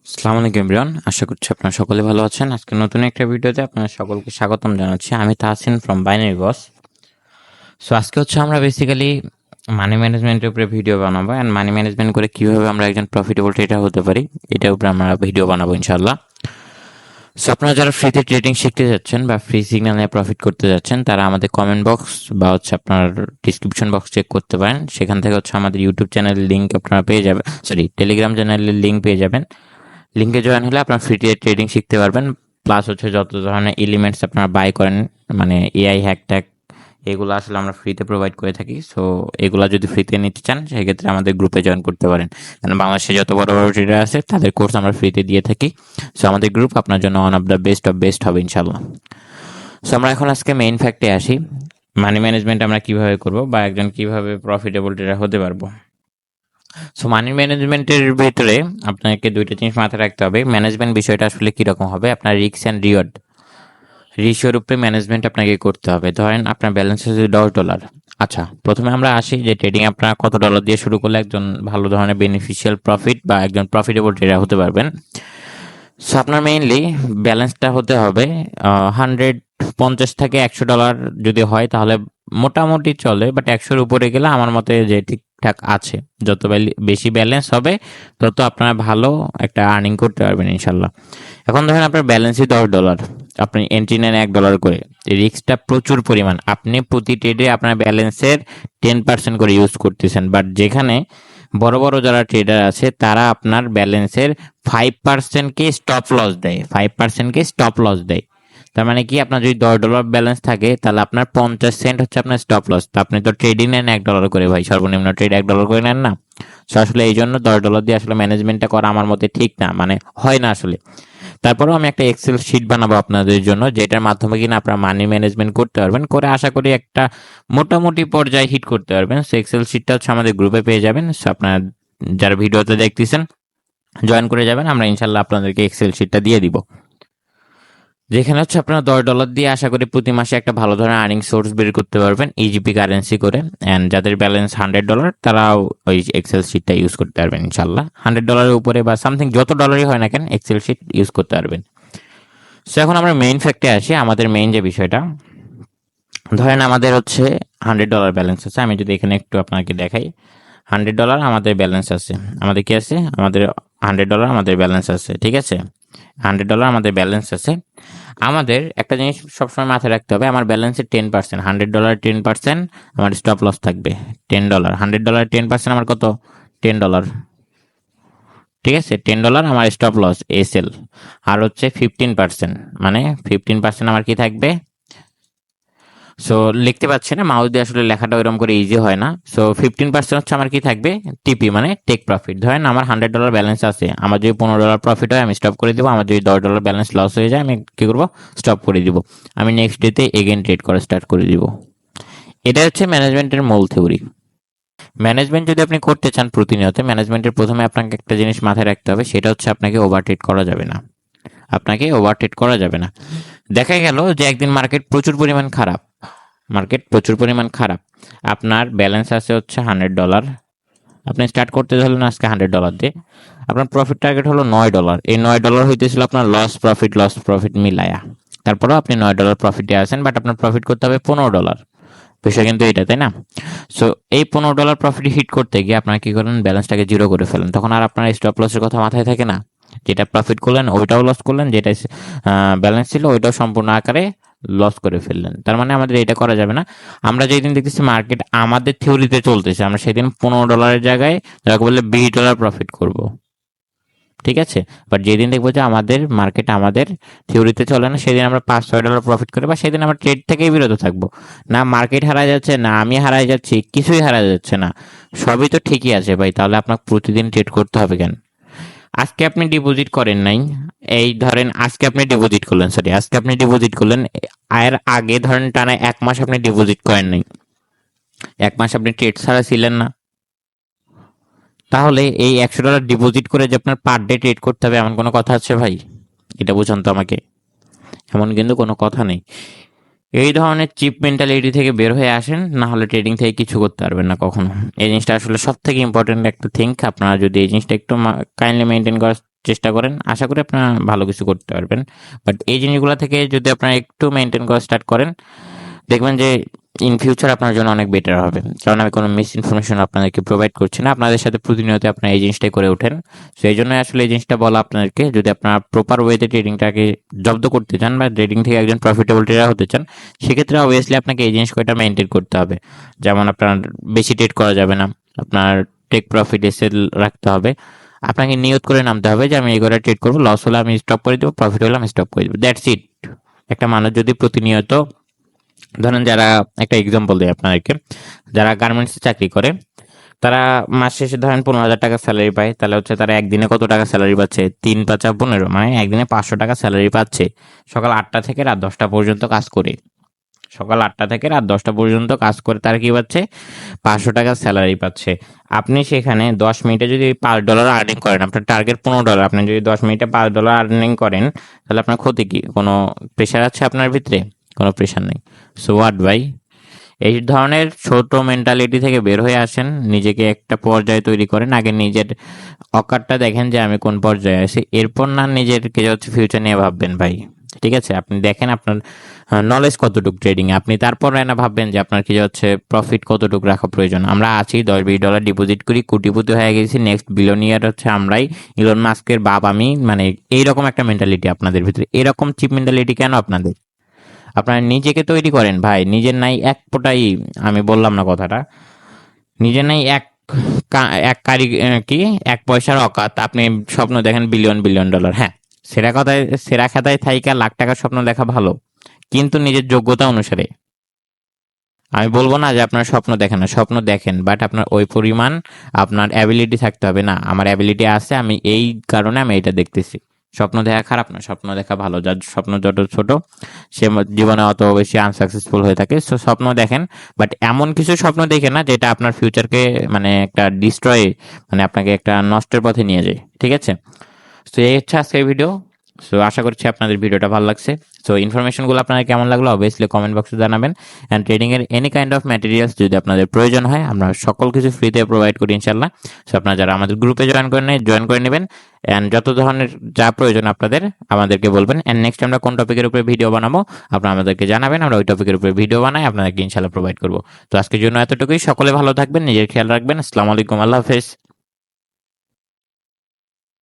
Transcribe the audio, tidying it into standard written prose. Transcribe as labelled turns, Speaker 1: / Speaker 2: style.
Speaker 1: আসসালামু আলাইকুম এভরিওয়ান, আশা করছি আপনারা সকলে ভালো আছেন। আজকে নতুন একটা ভিডিওতে আপনারা সকলকে স্বাগতম জানাচ্ছি। আমি Tahsin from binary boss. So আজকে আমরা বেসিক্যালি মানি ম্যানেজমেন্টের উপরে ভিডিও বানাবো, অ্যান্ড মানি ম্যানেজমেন্ট করে কীভাবে আমরা একজন প্রফিটেবল ট্রেডার হতে পারি এটার উপরে আমরা ভিডিও বানাবো ইনশাল্লাহ। সো আপনারা যারা ফ্রিতে ট্রেডিং শিখতে যাচ্ছেন বা ফ্রি সিগন্যাল নিয়ে প্রফিট করতে যাচ্ছেন, তারা আমাদের কমেন্ট বক্স বা আপনার ডিসক্রিপশন বক্স চেক করতে পারেন। সেখান থেকে আমাদের ইউটিউব চ্যানেলের লিঙ্ক আপনারা পেয়ে যাবেন, টেলিগ্রাম চ্যানেলের লিঙ্ক পেয়ে যাবেন। লিঙ্কে জয়েন হলে আপনার ফ্রিতে ট্রেডিং শিখতে পারবেন। প্লাস যত ধরনের এলিমেন্টস আপনারা বাই করেন, মানে এআই হ্যাক এগুলো আসলে আমরা ফ্রিতে প্রোভাইড করে থাকি। সো এগুলো যদি ফ্রিতে নিতে চান সেক্ষেত্রে আমাদের গ্রুপে জয়েন করতে পারেন, কারণ বাংলাদেশে যত বড় বড় ট্রেডার আছে তাদের কোর্স আমরা ফ্রিতে দিয়ে থাকি। সো আমাদের গ্রুপ আপনার জন্য one of the best of best হবে ইনশাল্লাহ। সো আমরা এখন আজকে মেইন ফ্যাক্টে আসি, মানি ম্যানেজমেন্ট আমরা কিভাবে করব বা একজন কিভাবে প্রফিটেবল ট্রেডার হতে পারবো। সো মানি ম্যানেজমেন্টের ভেতরে আপনাকে দুইটা জিনিস মাথায় রাখতে হবে। ম্যানেজমেন্ট বিষয়টা আসলে কীরকম হবে, আপনার রিস্ক অ্যান্ড রিওয়ার্ড রেশিওর উপরে ম্যানেজমেন্ট আপনাকে করতে হবে। ধরেন আপনার ব্যালেন্স আছে $10। আচ্ছা, প্রথমে আমরা আসি যে ট্রেডিং আপনারা কত ডলার দিয়ে শুরু করলে একজন ভালো ধরনের বেনিফিশিয়াল প্রফিট বা একজন প্রফিটেবল ট্রেডার হতে পারবেন। সো আপনার মেইনলি ব্যালেন্সটা হতে হবে 150 থেকে $100 যদি হয় তাহলে মোটামুটি চলে, বাট 100-র উপরে গেলে আমার মতে যে ঠিকঠাক আছে। যত বেশি ব্যালেন্স হবে তত আপনারা ভালো একটা আর্নিং করতে পারবেন ইনশাল্লাহ। এখন ধরেন আপনার ব্যালেন্সই $10, আপনি এন্ট্রি নেন $1 করে, রিস্কটা প্রচুর পরিমাণ। আপনি প্রতি ট্রেডে আপনার ব্যালেন্সের 10% করে ইউজ করতেছেন, বাট যেখানে বড় বড় যারা ট্রেডার আছে তারা আপনার ব্যালেন্সের 5%কে স্টপ লস দেয়, 5%কে স্টপ লস দেয়। তার মানে কি, আপনার যদি $10 ব্যালেন্স থাকে তাহলে আপনার 50 সেন্ট হচ্ছে আপনার স্টপ লস। তো আপনি তো ট্রেডিং নেন $1 করে ভাই, সর্বনিম্ন ট্রেড $1 করে নেন না। সো আসলে এই জন্য $10 দিয়ে আসলে ম্যানেজমেন্টটা করা আমার মতে ঠিক না, মানে হয় না আসলে। তারপরেও আমি একটা এক্সেল শিট বানাবো আপনাদের জন্য, যেটার মাধ্যমে কিনা আপনারা মানি ম্যানেজমেন্ট করতে পারবেন, করে আশা করি একটা মোটামুটি পর্যায়ে হিট করতে পারবেন। সো এক্সেল শিটটা আমাদের গ্রুপে পেয়ে যাবেন। সো আপনারা যারা ভিডিওতে দেখতেছেন জয়েন করে যাবেন, আমরা ইনশাল্লাহ আপনাদেরকে এক্সেল শিটটা দিয়ে দিব, যেখানে আপনারা $10 দিয়ে আশা করি প্রতি মাসে একটা ভালো ধরনের আর্নিং সোর্স বের করতে পারবেন ইজিপি কারেন্সি করে। অ্যান্ড যাদের ব্যালেন্স $100 তারাও ওই এক্সেল শিটটা ইউজ করতে পারবেন ইনশাল্লাহ। $100-এর উপরে বা সামথিং যত ডলারই হয় না কেন এক্সেল শিট ইউজ করতে পারবেন। সো এখন আমরা মেইন ফ্যাক্টে আসি। আমাদের মেইন যে বিষয়টা, ধরেন আমাদের $100 ব্যালেন্স আছে। আমি যদি এখানে একটু আপনাকে দেখাই, $100 আমাদের ব্যালেন্স আছে। আমাদের কি আছে? আমাদের $100 আমাদের ব্যালেন্স আছে, ঠিক আছে? $100 আমাদের ব্যালেন্স আছে। আমাদের একটা জিনিস সবসময় মাথায় রাখতে হবে, আমার ব্যালেন্সের 10%, $100 10% আমার স্টপ লস থাকবে $10। $100 10% আমার কত? $10, ঠিক আছে? $10 আমার স্টপ লস এসএল। আর 15%, মানে 15% আমার কি থাকবে? সো লিখতে পাচ্ছি না, মাউস দিয়ে আসলে লেখাটা ওইরকম করে ইজি হয় না। সো 15% আমার কি থাকবে? টিপি, মানে টেক প্রফিট। ধরেন আমার $100 ব্যালেন্স আছে, আমার যদি $15 প্রফিট হয় আমি স্টপ করে দেবো। আমার যদি $10 ব্যালেন্স লস হয়ে যায় আমি কি করবো? স্টপ করে দিব। আমি নেক্সট ডেতে এগেন ট্রেড করা স্টার্ট করে দিব। এটা ম্যানেজমেন্টের মূল থিওরি। ম্যানেজমেন্ট যদি আপনি করতে চান প্রতিনিয়ত, ম্যানেজমেন্টের প্রথমে আপনাকে একটা জিনিস মাথায় রাখতে হবে, সেটা আপনাকে ওভার ট্রেড করা যাবে না। আপনাকে ওভার ট্রেড করা যাবে না। দেখা গেল যে একদিন মার্কেট প্রচুর পরিমাণ খারাপ, আপনার ব্যালেন্স আছে $100, আপনি স্টার্ট করতে ধরলেন আজকে $100 দিয়ে, আপনার প্রফিট টার্গেট হলো $9। এই $9 হইতেছিল আপনার লস প্রফিট মিলায়া। তারপরেও আপনি $9 প্রফিটে আছেন, বাট আপনার প্রফিট করতে হবে $15। বিষয় কিন্তু এটা, তাই না? সো এই $15 প্রফিট হিট করতে গিয়ে আপনারা কি করেন? ব্যালেন্সটাকে জিরো করে ফেলেন। তখন আর আপনার স্টপ লসের কথা মাথায় থাকে না। যেটা প্রফিট করলেন ওইটাও লস করলেন, যেটা ব্যালেন্স ছিল ওইটাও সম্পূর্ণ আকারে লস করে ফেললেন। তার মানে আমাদের এটা করা যাবে না। আমরা যেদিন দেখতেছি মার্কেট আমাদের থিওরিতে চলতেছে, আমরা সেদিন $15 জায়গায় যাকে বললে $20 প্রফিট করব, ঠিক আছে? বাট যেদিন দেখবো যে আমাদের মার্কেট আমাদের থিওরিতে চলে না, সেদিন আমরা $5-6 প্রফিট করে, বা সেদিন আমরা ট্রেড থেকেই বিরত থাকবো। না মার্কেট হারায় যাচ্ছে, না আমি হারাই যাচ্ছি, কিছুই হারা যাচ্ছে না, সবই তো ঠিকই আছে ভাই। তাহলে আপনাকে প্রতিদিন ট্রেড করতে হবে কেন? আজকে আপনি ডিপোজিট করেন নাই, এই ধরেন আজকে আপনি ডিপোজিট করলেন, এর আগে ধরেন টানা 1 মাস আপনি ডিপোজিট করেন নাই, 1 মাস আপনি ট্রেড ছাড়া ছিলেন না। তাহলে এই $100 ডিপোজিট করে যে আপনার পার ডে ট্রেড করতে হবে এমন কোনো কথা আছে ভাই? এটা বুঝান তো আমাকে। এমন কিন্তু কোনো কথা নেই। এই ধরনের চিপ মেন্টালিটি থেকে বের হয়ে আসেন, না হলে ট্রেডিং থেকে কিছু করতে পারবেন না কখনো। এই জিনিসটা আসলে সব থেকে ইম্পর্টেন্ট একটা থিঙ্ক। আপনারা যদি এই জিনিসটা একটু কাইন্ডলি মেনটেন করার চেষ্টা করেন, আশা করি আপনারা ভালো কিছু করতে পারবেন। বাট এই জিনিসগুলো থেকে যদি আপনারা একটু মেনটেন করা স্টার্ট করেন, দেখবেন যে ইন ফিউচার আপনার জন্য অনেক বেটার হবে। কারণ আমি কোনো মিস ইনফরমেশন আপনাদেরকে প্রোভাইড করছি না, আপনাদের সাথে প্রতিনিয়ত আপনারা এই জিনিসটাই করে ওঠেন। সো এই জন্যই আসলে এই জিনিসটা বলা আপনাদেরকে, যদি আপনারা প্রপার ওয়েতে ট্রেডিংটাকে জব্দ করতে চান বা ট্রেডিং থেকে একজন প্রফিটেবল ট্রেডার হতে চান, সেক্ষেত্রে অবভিয়াসলি আপনাকে এই জিনিস কয়টা মেনটেন করতে হবে। যেমন আপনার বেশি ট্রেড করা যাবে না, আপনার টেক প্রফিট এসএল রাখতে হবে, আপনাকে নিয়ত করে নামতে হবে যে আমি এগুলো ট্রেড করবো, লস হলে আমি স্টপ করে দেবো, প্রফিট হলে আমি স্টপ করে দেবো, দ্যাটস ইট। একটা মানুষ যদি প্রতিনিয়ত, ধরেন যারা, একটা এক্সাম্পল দিই আপনাদেরকে, যারা গার্মেন্টসে চাকরি করে, তারা মাস শেষে ধরেন 15,000 টাকা স্যালারি পায়, তাহলে হচ্ছে তারা একদিনে কত টাকা স্যালারি পাচ্ছে? 3×5=15, মানে একদিনে 500 টাকা স্যালারি পাচ্ছে। সকাল 8টা থেকে রাত 10টা পর্যন্ত কাজ করে, সকাল 8টা থেকে রাত 10টা পর্যন্ত কাজ করে তারা কি পাচ্ছে? 500 টাকা স্যালারি পাচ্ছে। আপনি সেখানে 10 মিনিটে যদি $5 আর্নিং করেন, আপনার টার্গেট $15, আপনি যদি 10 মিনিটে $5 আর্নিং করেন, তাহলে আপনার ক্ষতি কি? কোনো প্রেশার আছে আপনার ভিতরে? কোনো প্রেশার নেই। সো হোয়াট ভাই, এই ধরনের ছোট মেন্টালিটি থেকে বের হয়ে আসেন, নিজেকে একটা পর্যায়ে তৈরি করেন। আগে নিজের অকারটা দেখেন যে আমি কোন পর্যায়ে আছি, এরপর না নিজেরকে হচ্ছে ফিউচার নিয়ে ভাববেন ভাই। ঠিক আছে, আপনি দেখেন আপনার নলেজ কতটুকু ট্রেডিং এ, আপনি তারপরে না ভাববেন যে আপনার কি হচ্ছে প্রফিট কতটুকু রাখা প্রয়োজন। আমরা আছি, $10-20 ডিপোজিট করি, কোটিপতি হয়ে গেছি, নেক্সট বিলিয়নিয়ার হচ্ছে আমরাই, ইলন মাস্কের বাপ আমি, মানে এইরকম একটা মেন্টালিটি আপনাদের ভিতরে। এরকম চিপ মেন্টালিটি কেন আপনাদের? আপনারা নিজেকে তৈরি করেন ভাই, নিজের নাই এক ফোঁটাই, আমি বললাম না কথাটা, নিজের নাই এক কারি কি এক পয়সার অকাত, আপনি স্বপ্ন দেখেন বিলিয়ন বিলিয়ন ডলার। হ্যাঁ, সেরা কথায়, সেরা খাতায় থাইকা লাখ টাকার স্বপ্ন দেখা ভালো, কিন্তু নিজের যোগ্যতা অনুসারে। আমি বলবো না যে আপনার স্বপ্ন দেখেন না, স্বপ্ন দেখেন, বাট আপনার ওই পরিমাণ আপনার অ্যাবিলিটি থাকতে হবে। না, আমার অ্যাবিলিটি আছে, আমি এই কারণে আমি এটা দেখতেছি। স্বপ্ন দেখা খারাপ না, স্বপ্ন দেখা ভালো। যার স্বপ্ন যত ছোট, সে জীবনে অত বেশি আনসাকসেসফুল হয়ে থাকে। সো স্বপ্ন দেখেন, বাট এমন কিছু স্বপ্ন দেখেন না যেটা আপনার ফিউচারকে মানে একটা ডিস্ট্রয়, মানে আপনাকে একটা নষ্টের পথে নিয়ে যায়। ঠিক আছে, তো এই হচ্ছে আজকের ভিডিও। সো আশা করছি আপনাদের ভিডিওটা ভালো লাগছে। সো ইনফরমেশনগুলো আপনাদের কেমন লাগলো অবভিয়াসলি কমেন্ট বক্সে জানাবেন। অ্যান্ড ট্রেডিংয়ের এনি কাইন্ড অফ ম্যাটেরিয়ালস যদি আপনাদের প্রয়োজন হয়, আমরা সকল কিছু ফ্রিতে প্রোভাইড করি ইনশাল্লাহ। সো আপনারা যারা আমাদের গ্রুপে জয়েন করে নেবেন, অ্যান্ড যত ধরনের যা প্রয়োজন আপনাদের আমাদেরকে বলবেন। অ্যান্ড নেক্সট আমরা কোন টপিকের উপরে ভিডিও বানাবো আপনারা আমাদেরকে জানাবেন, আমরা ওই টপিকের উপরে ভিডিও বানাই আপনাদেরকে ইনশাল্লাহ প্রোভাইড করবো। তো আজকের জন্য এতটুকুই, সকলে ভালো থাকবেন, নিজের খেয়াল রাখবেন। আসসালামু আলাইকুম, আল্লাহ হাফেজ।